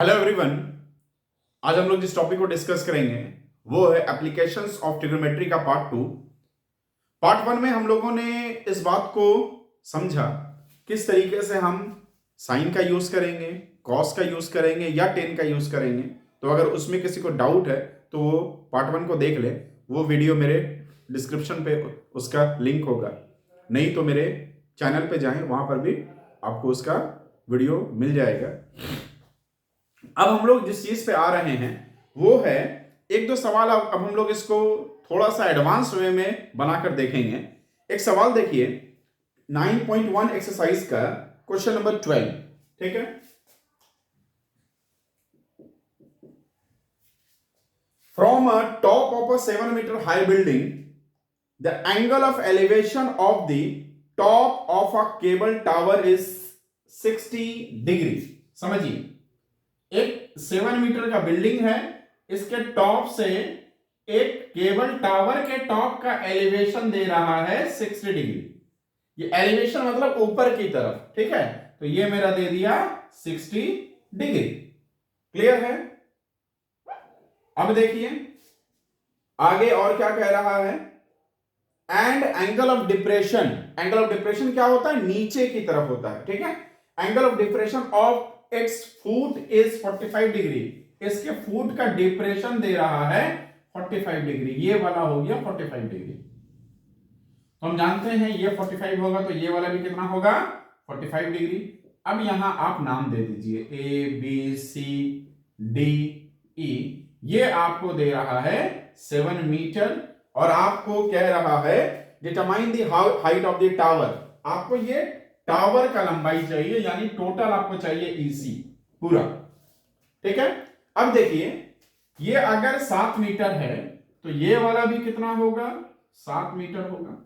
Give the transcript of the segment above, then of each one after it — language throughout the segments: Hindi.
Hello everyone. आज हम लोग जिस टॉपिक को डिस्कस करेंगे वो है एप्लीकेशंस ऑफ ट्रिग्नोमेट्री का पार्ट वन में हम लोगों ने इस बात को समझा किस तरीके से हम साइन का यूज करेंगे, कॉस का यूज करेंगे या टेन का यूज करेंगे। तो अगर उसमें किसी को डाउट है तो वो पार्ट वन को देख ले, वो वीडियो मेरे डिस्क्रिप्शन पे उसका लिंक होगा, नहीं तो मेरे चैनल पे जाएं, वहां पर भी आपको उसका वीडियो मिल जाएगा। अब हम लोग जिस चीज पे आ रहे हैं वो है एक दो सवाल। अब हम लोग इसको थोड़ा सा एडवांस वे में बनाकर देखेंगे। एक सवाल देखिए 9.1 एक्सरसाइज का क्वेश्चन नंबर 12, ठीक है। From a top of a 7 metre high building the angle of elevation of the top of a cable tower is 60 degree. समझिए, एक 7 मीटर का बिल्डिंग है, इसके टॉप से एक केबल टावर के टॉप का एलिवेशन दे रहा है 60 डिग्री। ये एलिवेशन मतलब ऊपर की तरफ, ठीक है। तो ये मेरा दे दिया 60 डिग्री। क्लियर है? अब देखिए आगे और क्या कह रहा है। And angle of depression, angle of depression क्या होता है? नीचे की तरफ होता है, ठीक है। Angle of depression of its foot is 45 degree. इसके फुट का डिप्रेशन दे रहा है 45 डिग्री। ये वाला हो गया 45 डिग्री। तो हम जानते हैं ये 45 होगा तो ये वाला भी कितना होगा? 45 डिग्री। अब यहां आप नाम दे दीजिए A B C D E. ये आपको दे रहा है 7 मीटर और आपको कह रहा है determine the height of the tower. आपको ये टावर का लंबाई चाहिए, यानी टोटल आपको चाहिए ईसी पूरा, ठीक है। अब देखिए ये अगर 7 मीटर है तो ये वाला भी कितना होगा? 7 मीटर होगा,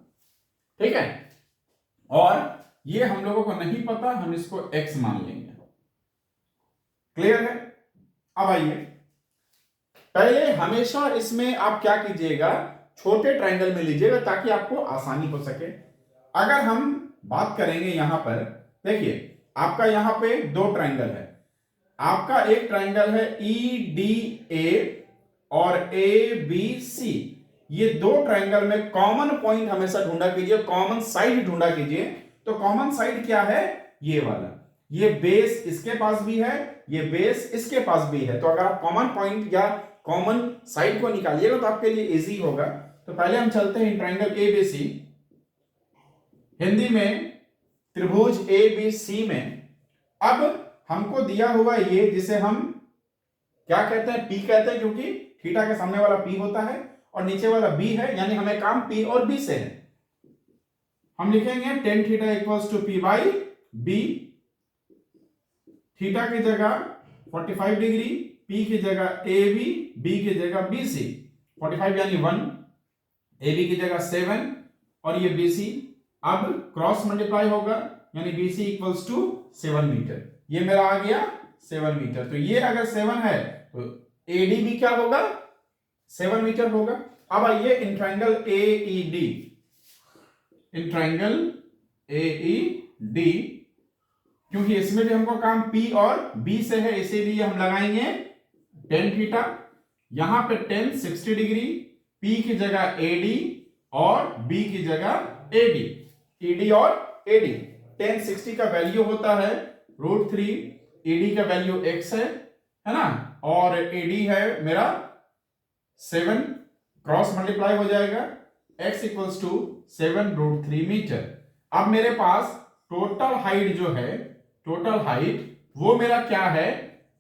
ठीक है। और ये हम लोगों को नहीं पता, हम इसको x मान लेंगे। क्लियर है? अब आइए, पहले हमेशा इसमें आप क्या कीजिएगा, छोटे ट्रायंगल में लीजिएगा ताकि आपको आसानी हो सके। अगर हम बात करेंगे यहां पर, देखिए आपका यहां पे दो ट्रायंगल है। आपका एक ट्रायंगल है EDA और ABC। ये दो ट्रायंगल में कॉमन पॉइंट हमेशा ढूंढा कीजिए, कॉमन साइड ढूंढा कीजिए। तो कॉमन साइड क्या है? ये वाला। ये बेस इसके पास भी है, ये बेस इसके पास भी है। तो अगर आप कॉमन पॉइंट या कॉमन साइड को निकालिएगा तो आपके लिए इजी होगा। तो पहले हम चलते हैं ट्रायंगल ABC, हिंदी में त्रिभुज ABC में। अब हमको दिया हुआ ये, जिसे हम क्या कहते हैं? P कहते हैं, क्योंकि थीटा के सामने वाला P होता है और नीचे वाला B है, यानी हमें काम P और B से है। हम लिखेंगे tan theta equals to P by B। Theta की जगह 45 डिग्री, P की जगह AB, B की जगह BC। 45 यानी 1, AB की जगह 7 और ये BC। अब क्रॉस मल्टीप्लाई होगा, यानी BC इक्वल्स टू 7 मीटर। ये मेरा आ गया 7 मीटर। तो ये अगर 7 है तो AD भी क्या होगा? 7 मीटर होगा। अब आइए in triangle AED, in triangle AED, क्योंकि इसमें भी हमको काम P और B से है, इसीलिए हम लगाएंगे tan थीटा। यहां पे tan 60 डिग्री, P की जगह AD और B की जगह AD, ED और AD। tan 60 का वैल्यू होता है √3, ED का वैल्यू x है ना, और AD है मेरा 7। क्रॉस मल्टीप्लाई हो जाएगा, x इक्वल्स टू 7√3 मीटर। अब मेरे पास टोटल हाइट जो है, टोटल हाइट वो मेरा क्या है?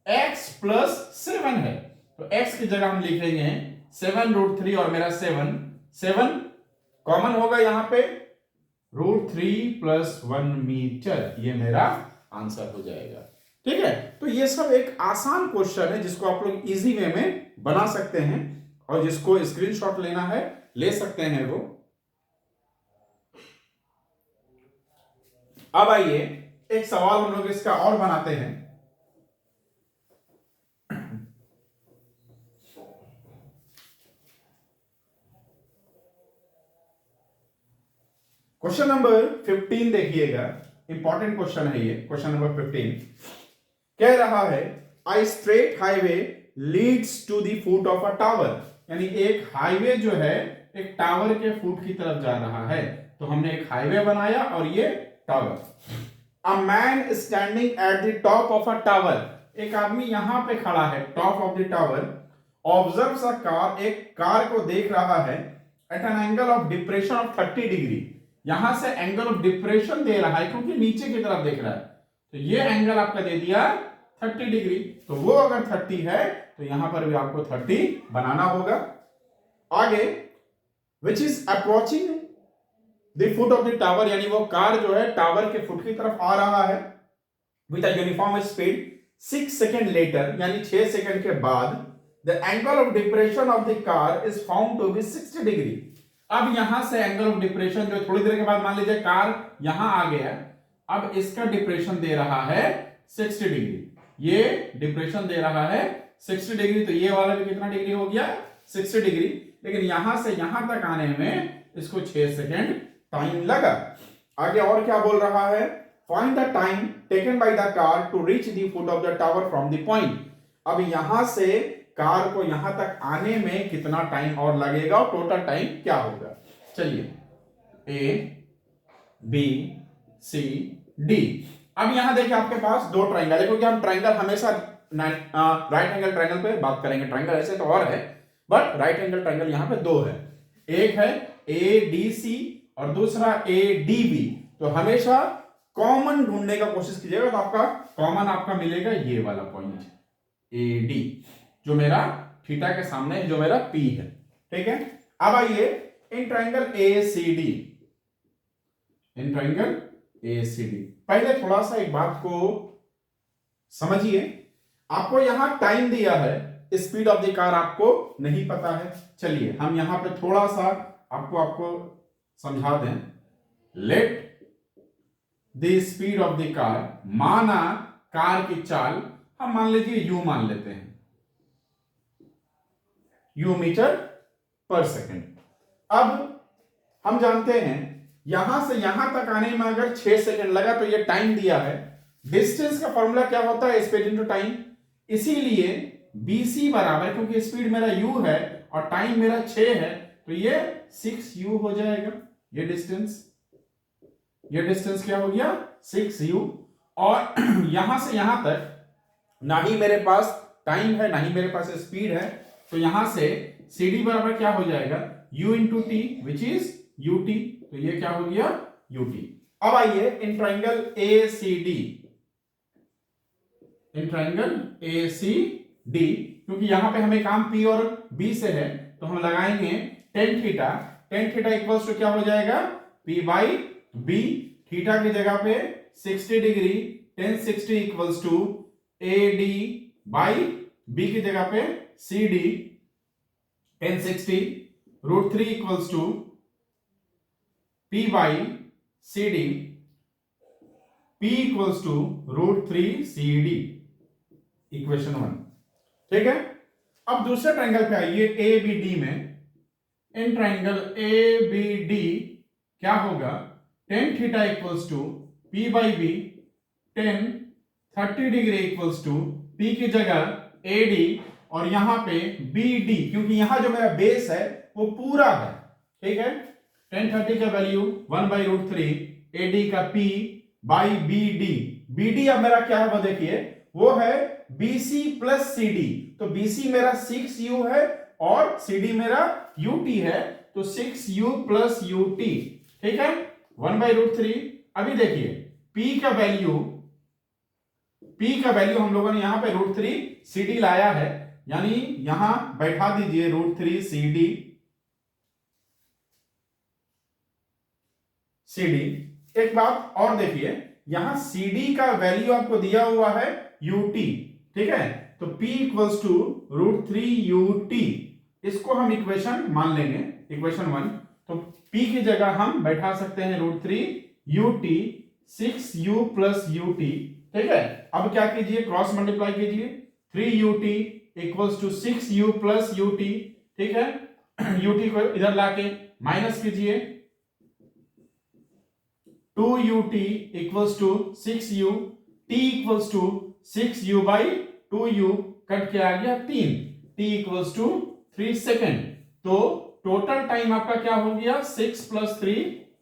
x प्लस 7 है। तो x की जगह हम लिखेंगे 7√3 और मेरा 7 कॉमन होगा यहां पे, √3 प्लस 1 मीटर। ये मेरा आंसर हो जाएगा, ठीक है। तो ये सब एक आसान क्वेश्चन है जिसको आप लोग इजी वे में बना सकते हैं, और जिसको स्क्रीनशॉट लेना है ले सकते हैं वो। अब आइए एक सवाल हम लोग इसका और बनाते हैं। क्वेश्चन नंबर 15 देखिएगा, इंपॉर्टेंट क्वेश्चन है ये। क्वेश्चन नंबर 15 कह रहा है a straight highway leads to the foot of a tower, यानी एक हाईवे जो है एक टावर के फुट की तरफ जा रहा है। तो हमने एक हाईवे बनाया और ये tower. A man standing at the top of a tower, एक आदमी यहां पे खड़ा है top of the tower, observes a car, एक कार को देख रहा है at an angle of depression of 30 degree, यहां से एंगल ऑफ डिप्रेशन दे रहा है क्योंकि नीचे की तरफ देख रहा है, तो ये एंगल आपका दे दिया 30 डिग्री, तो वो अगर 30 है तो यहां पर भी आपको 30 बनाना होगा। आगे which is approaching the foot of the tower, यानी वो कार जो है टावर के फुट की तरफ आ रहा है with a uniform speed 6 second later, यानी 6 सेकेंड के बाद the angle of depression of the car is found to be 60 degree. अब यहां से एंगल ऑफ डिप्रेशन जो थोड़ी देर के बाद मान लीजिए कार यहां आ गया, अब इसका डिप्रेशन दे रहा है 60 डिग्री, ये डिप्रेशन दे रहा है 60 डिग्री, तो ये वाला भी कितना डिग्री हो गया 60 डिग्री, लेकिन यहां से यहां तक आने में इसको 6 सेकेंड टाइम लगा। आगे और क्या बोल रहा है, find the time taken by the car to reach the foot of the tower from the point. अब यहां से कार को यहां तक आने में कितना टाइम और लगेगा और टोटल टाइम क्या होगा। चलिए ए बी सी डी। अब यहां देखिए आपके पास दो ट्राइंगल है, क्योंकि हम ट्राइंगल हमेशा राइट एंगल ट्राइंगल पे बात करेंगे, ट्राइंगल ऐसे तो और है बट राइट एंगल ट्राइंगल यहां पे दो है, एक है ए डी सी और दूसरा ए डी बी। तो हमेशा कॉमन ढूंढने का कोशिश कीजिएगा, तो आपका कॉमन आपका मिलेगा ये वाला पॉइंट ए डी, जो मेरा थीटा के सामने है, जो मेरा पी है, ठीक है। अब आइए in triangle A C D, in triangle A C D, पहले थोड़ा सा एक बात को समझिए, आपको यहां टाइम दिया है, स्पीड ऑफ द कार आपको नहीं पता है। चलिए हम यहां पे थोड़ा सा आपको समझा दें। Let the speed of the car, माना कार की चाल हम मान लीजिए यू मान लेते हैं, यू मीटर पर सेकेंड। अब हम जानते हैं यहां से यहां तक आने में अगर 6 सेकेंड लगा तो ये टाइम दिया है। डिस्टेंस का फॉर्मूला क्या होता है, स्पीड इनटू टाइम, इसीलिए BC बराबर, क्योंकि स्पीड मेरा u है और टाइम मेरा 6 है, तो ये 6u हो जाएगा। ये डिस्टेंस क्या हो गया 6u। और यहां से यहां तक ना ही मेरे पास टाइम है ना ही मेरे पास स्पीड है, तो यहां से CD बराबर क्या हो जाएगा u into T which is ut, तो ये क्या हो गया ut। अब आइए in triangle ACD, in triangle ACD, क्योंकि यहां पे हमें काम P और B से है, तो हम लगाएंगे tan theta. Tan theta equals to क्या हो जाएगा P बाई B, थीटा की जगह पे 60 degree, tan 60 equals to AD by B की जगह पे CD, tan 60 root 3 equals to P by CD, P equals to root 3 CD, equation 1, ठीक है। अब दूसरे ट्राइंगल पे आइए ABD में, इन ट्राइंगल ABD क्या होगा, tan theta equals to P by B, tan 30 degree equals to P की जगह AD और यहां पे BD, क्योंकि यहां जो मेरा बेस है वो पूरा है, ठीक है। टेन 30 का वैल्यू 1 बाई रूट 3, AD का P बाई BD। BD अब मेरा क्या है वो देखिए, वो है BC प्लस CD, तो BC मेरा 6u है और CD मेरा UT है, तो 6u प्लस UT, ठीक है, 1 बाई रूट 3। अभी देखिए P का वैल्यू हम लोगों ने यहां पे रूट 3 CD लाया है, यानी यहां बैठा दीजिए रूट 3 CD। एक बात और देखिए, यहां CD का वैल्यू आपको दिया हुआ है UT, ठीक है, तो P equals to root 3 UT, इसको हम इक्वेशन मान लेंगे, इक्वेशन 1। तो P की जगह हम बैठा सकते हैं root 3 UT, 6u plus UT, ठीक है। अब क्या कीजिए, क्रॉस मल्टीप्लाई कीजिए, 3 UT equals to 6u plus UT, ठीक है। UT को इधर लाके माइनस कीजिए, 2 UT equals to 6u, T equals to 6u by 2u cut के आ गया 3, t इक्वल्स टू 3 सेकेंड। तो टोटल टाइम आपका क्या हो गया 6 + 3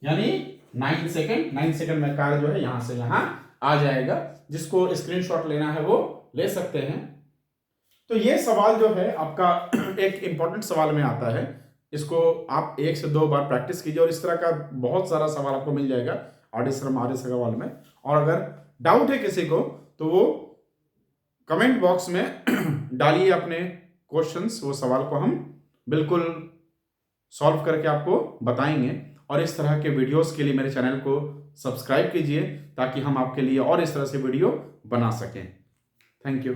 यानी 9 सेकेंड। 9 सेकेंड में कार्य जो है यहां से यहां आ जाएगा। जिसको स्क्रीनशॉट लेना है वो ले सकते हैं। तो ये सवाल जो है आपका एक इंपॉर्टेंट सवाल में आता है। इसको आप 1 से 2 बार प्रैक्टिस कीजिए और इस तरह का बहुत सारा सवाल आपको मिल जाएगा ऑडिशन सवाल में। और अगर डाउट है किसी को तो वो कमेंट बॉक्स में डालिए अपने क्वेश्चंस, वो सवाल को हम बिल्कुल सॉल्व करके आपको बताएंगे। और इस तरह के वीडियोस के लिए मेरे चैनल को सब्सक्राइब कीजिए ताकि हम आपके लिए और इस तरह से वीडियो बना सकें। Thank you.